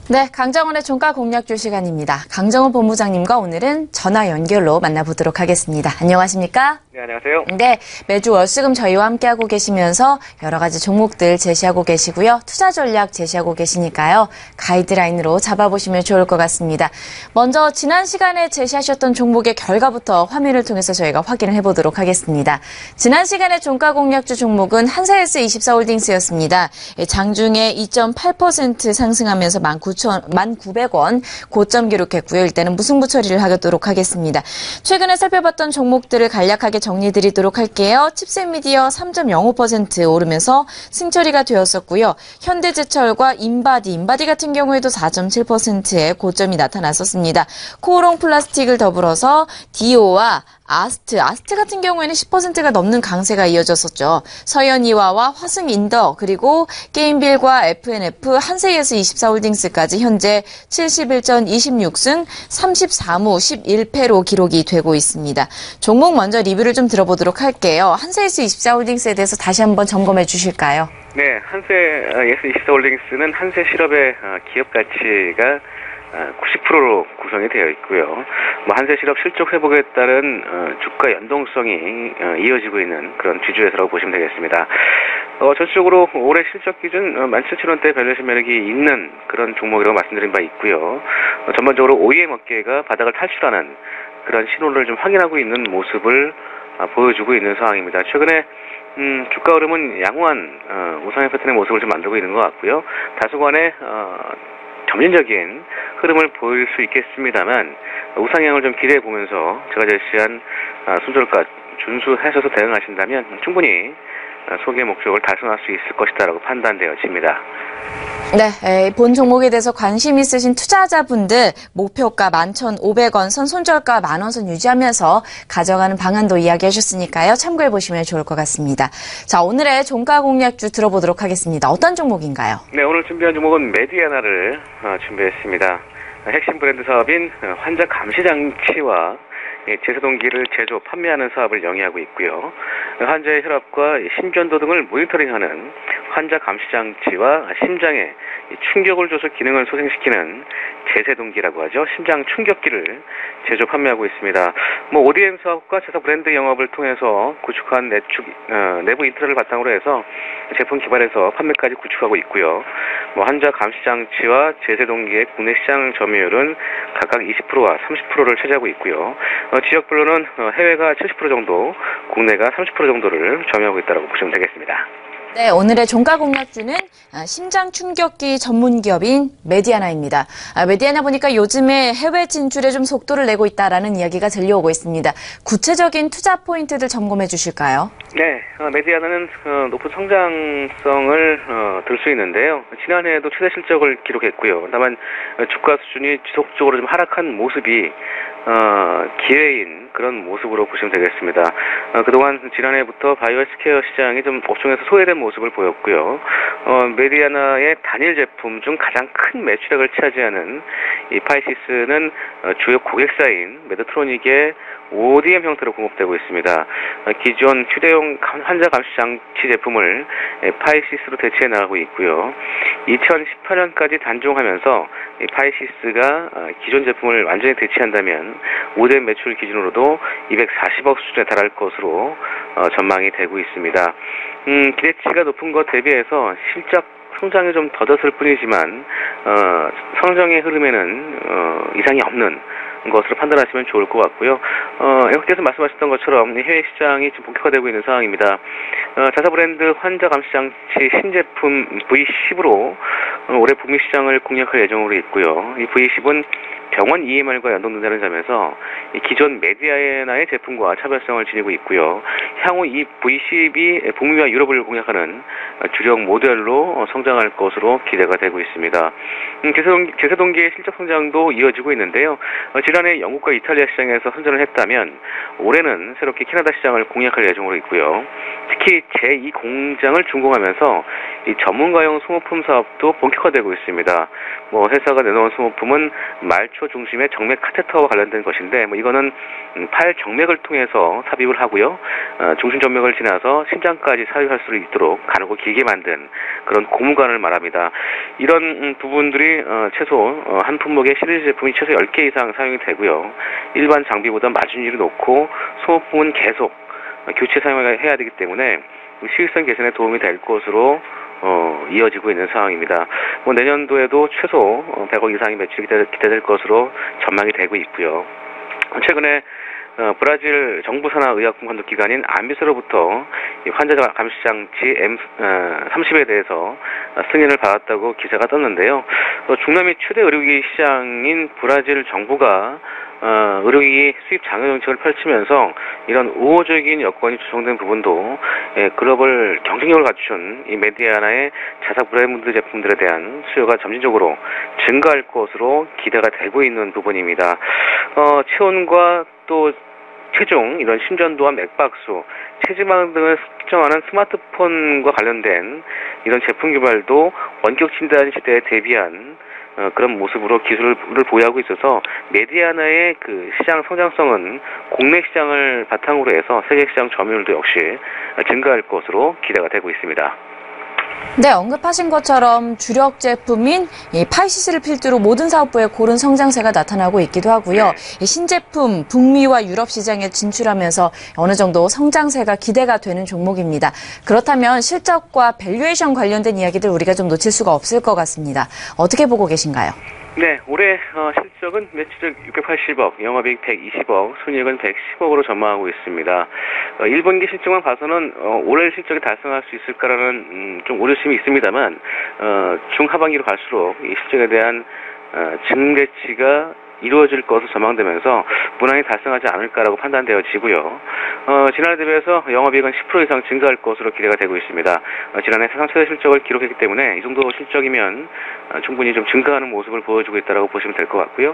네, 강정원의 종가 공략주 시간입니다. 강정원 본부장님과 오늘은 전화 연결로 만나보도록 하겠습니다. 안녕하십니까? 네, 안녕하세요. 네, 매주 월수금 저희와 함께하고 계시면서 여러 가지 종목들 제시하고 계시고요. 투자 전략 제시하고 계시니까요. 가이드라인으로 잡아보시면 좋을 것 같습니다. 먼저 지난 시간에 제시하셨던 종목의 결과부터 화면을 통해서 저희가 확인을 해보도록 하겠습니다. 지난 시간에 종가 공략주 종목은 한사헬스24홀딩스였습니다. 장중에 2.8% 상승하면서 19,900원 고점 기록했고요. 일단은 무승부 처리를 하도록 하겠습니다. 최근에 살펴봤던 종목들을 간략하게 정리드리도록 할게요. 칩셋미디어 3.05% 오르면서 승처리가 되었었고요. 현대제철과 인바디 같은 경우에도 4.7%의 고점이 나타났었습니다. 코오롱 플라스틱을 더불어서 디오와 아스트 같은 경우에는 10%가 넘는 강세가 이어졌었죠. 서현이와와 화승인더 그리고 게임빌과 FNF, 한세이에스 24홀딩스까지 현재 71전 26승 34무 11패로 기록이 되고 있습니다. 종목 먼저 리뷰를 좀 들어보도록 할게요. 한세이에스 24홀딩스에 대해서 다시 한번 점검해 주실까요? 네, 한세이에스 24홀딩스는 한세실업의 기업 가치가 90%로 구성이 되어 있고요. 한세실업 실적 회복에 따른 주가 연동성이 이어지고 있는 그런 주주회사라고 보시면 되겠습니다. 전체적으로 올해 실적 기준 17,000원대 밸류에이션 매력이 있는 그런 종목이라고 말씀드린 바 있고요. 전반적으로 OEM 업계가 바닥을 탈출하는 그런 신호를 좀 확인하고 있는 모습을 보여주고 있는 상황입니다. 최근에 주가 흐름은 양호한 우상향 패턴의 모습을 좀 만들고 있는 것 같고요. 다소간의 점진적인 흐름을 보일 수 있겠습니다만 우상향을 좀 기대해 보면서 제가 제시한 손절가 준수하셔서 대응하신다면 충분히 소개 목적을 달성할 수 있을 것이다라고 판단되어집니다. 네, 본 종목에 대해서 관심 있으신 투자자분들 목표가 11,500원 선, 손절가 10,000원 선 유지하면서 가져가는 방안도 이야기하셨으니까요. 참고해 보시면 좋을 것 같습니다. 자, 오늘의 종가 공략주 들어보도록 하겠습니다. 어떤 종목인가요? 네, 오늘 준비한 종목은 메디아나를 준비했습니다. 핵심 브랜드 사업인 환자 감시 장치와 제세동기를 제조, 판매하는 사업을 영위하고 있고요. 환자의 혈압과 심전도 등을 모니터링하는 환자 감시 장치와 심장에 충격을 줘서 기능을 소생시키는 제세동기라고 하죠. 심장 충격기를 제조, 판매하고 있습니다. ODM 사업과 자사 브랜드 영업을 통해서 구축한 내부 인트라를 바탕으로 해서 제품 개발해서 판매까지 구축하고 있고요. 환자 감시 장치와 제세동기의 국내 시장 점유율은 각각 20%와 30%를 차지하고 있고요. 지역별로는 해외가 70% 정도, 국내가 30% 정도를 점유하고 있다고 보시면 되겠습니다. 네, 오늘의 종가 공략주는 심장 충격기 전문 기업인 메디아나입니다. 메디아나 보니까 요즘에 해외 진출에 좀 속도를 내고 있다라는 이야기가 들려오고 있습니다. 구체적인 투자 포인트들 점검해 주실까요? 네, 메디아나는 높은 성장성을 들 수 있는데요. 지난해에도 최대 실적을 기록했고요. 다만 주가 수준이 지속적으로 좀 하락한 모습이 기회인 그런 모습으로 보시면 되겠습니다. 그동안 지난해부터 바이오 헬스케어 시장이 좀 업종에서 소외된 모습을 보였고요. 메디아나의 단일 제품 중 가장 큰 매출액을 차지하는 이 파이시스는 주요 고객사인 메드트로닉의 ODM 형태로 공급되고 있습니다. 기존 휴대용 환자 감시 장치 제품을 파이시스로 대체해 나가고 있고요. 2018년까지 단종하면서 파이시스가 기존 제품을 완전히 대체한다면 ODM 매출 기준으로도 240억 수준에 달할 것으로 전망이 되고 있습니다. 기대치가 높은 것 대비해서 실적 성장이 좀 더뎠을 뿐이지만 성장의 흐름에는 이상이 없는 것으로 판단하시면 좋을 것 같고요. 앵커께서 말씀하셨던 것처럼 해외 시장이 지금 본격화되고 있는 상황입니다. 자사 브랜드 환자 감시 장치 신제품 V10으로 올해 북미 시장을 공략할 예정으로 있고요. 이 V10은 병원 EMR과 연동된다는 점에서 기존 메디아나의 제품과 차별성을 지니고 있고요. 향후 이 V10이 북미와 유럽을 공략하는 주력 모델로 성장할 것으로 기대가 되고 있습니다. 제세동기의 실적 성장도 이어지고 있는데요. 지난해 영국과 이탈리아 시장에서 선전을 했다면 올해는 새롭게 캐나다 시장을 공략할 예정으로 있고요. 특히 제2 공장을 준공하면서 이 전문가용 소모품 사업도 본격화되고 있습니다. 회사가 내놓은 소모품은 말초 중심의 정맥 카테터와 관련된 것인데 이거는 팔 정맥을 통해서 삽입을 하고요. 중심 정맥을 지나서 심장까지 삽입할 수 있도록 가누고 길게 만든 그런 고무관을 말합니다. 이런 부분들이 최소 한 품목의 시리즈 제품이 최소 10개 이상 사용이 되고요. 일반 장비보다 마진율이 높고 소모품은 계속 교체 사용해야 되기 때문에 수익성 개선에 도움이 될 것으로 이어지고 있는 상황입니다. 내년도에도 최소 100억 이상의 매출이 기대될 것으로 전망이 되고 있고요. 최근에 브라질 정부 산하 의약품 감독 기관인 안비서로부터 환자 감시 장치 M30에 대해서 승인을 받았다고 기사가 떴는데요. 중남미 최대 의료기기 시장인 브라질 정부가 의료기기 수입 장려 정책을 펼치면서 이런 우호적인 여건이 조성된 부분도 글로벌 경쟁력을 갖춘 이 메디아나의 자사 브랜드 제품들에 대한 수요가 점진적으로 증가할 것으로 기대가 되고 있는 부분입니다. 체온과 또 체중, 이런 심전도와 맥박수, 체지방 등을 측정하는 스마트폰과 관련된 이런 제품 개발도 원격 진단 시대에 대비한 그런 모습으로 기술을 보유하고 있어서 메디아나의 그 시장 성장성은 국내 시장을 바탕으로 해서 세계 시장 점유율도 역시 증가할 것으로 기대가 되고 있습니다. 네, 언급하신 것처럼 주력 제품인 이 파이시스를 필두로 모든 사업부에 고른 성장세가 나타나고 있기도 하고요. 이 신제품 북미와 유럽 시장에 진출하면서 어느 정도 성장세가 기대가 되는 종목입니다. 그렇다면 실적과 밸류에이션 관련된 이야기들 우리가 좀 놓칠 수가 없을 것 같습니다. 어떻게 보고 계신가요? 네, 올해 실적은 매출 680억, 영업이익 120억, 순이익은 110억으로 전망하고 있습니다. 1분기 실적만 봐서는 올해 실적이 달성할 수 있을까라는 좀 우려심이 있습니다만 중하반기로 갈수록 이 실적에 대한 증대치가 이루어질 것으로 전망되면서 무난히 달성하지 않을까라고 판단되어지고요. 지난해 대비해서 영업이익은 10% 이상 증가할 것으로 기대가 되고 있습니다. 지난해 사상 최대 실적을 기록했기 때문에 이 정도 실적이면 충분히 좀 증가하는 모습을 보여주고 있다고 보시면 될 것 같고요.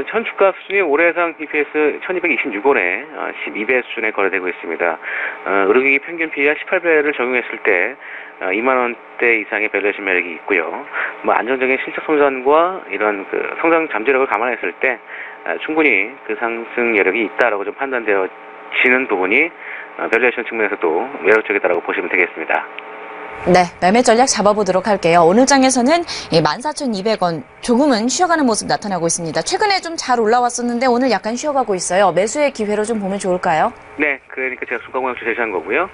현 주가 수준이 올해상 EPS 1226원에 12배 수준에 거래되고 있습니다. 의료기기 평균 PER 18배를 적용했을 때 2만 원대 이상의 밸류에이션 매력이 있고요. 안정적인 실적 성장과 이런 그 성장 잠재력을 감안했을 때 충분히 그 상승 여력이 있다라고 좀 판단되어지는 부분이 밸류에이션 측면에서도 매력적이다라고 보시면 되겠습니다. 네, 매매 전략 잡아보도록 할게요. 오늘 장에서는 14,200원 조금은 쉬어가는 모습 나타나고 있습니다. 최근에 좀 잘 올라왔었는데 오늘 약간 쉬어가고 있어요. 매수의 기회로 좀 보면 좋을까요? 네, 그러니까 제가 순간공약주 제시한 거고요.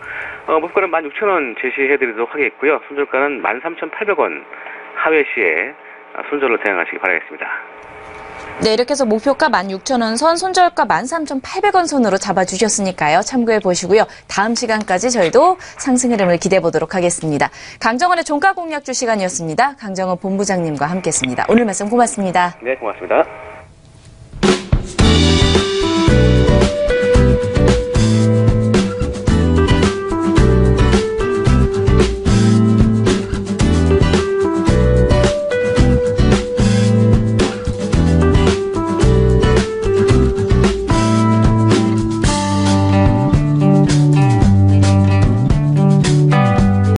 목표가는 16,000원 제시해드리도록 하겠고요. 손절가는 13,800원 하회 시에 손절로 대응하시기 바라겠습니다. 네, 이렇게 해서 목표가 16,000원 선, 손절가 13,800원 선으로 잡아주셨으니까요. 참고해 보시고요. 다음 시간까지 저희도 상승 흐름을 기대해 보도록 하겠습니다. 강정원의 종가 공략주 시간이었습니다. 강정원 본부장님과 함께했습니다. 오늘 말씀 고맙습니다. 네, 고맙습니다.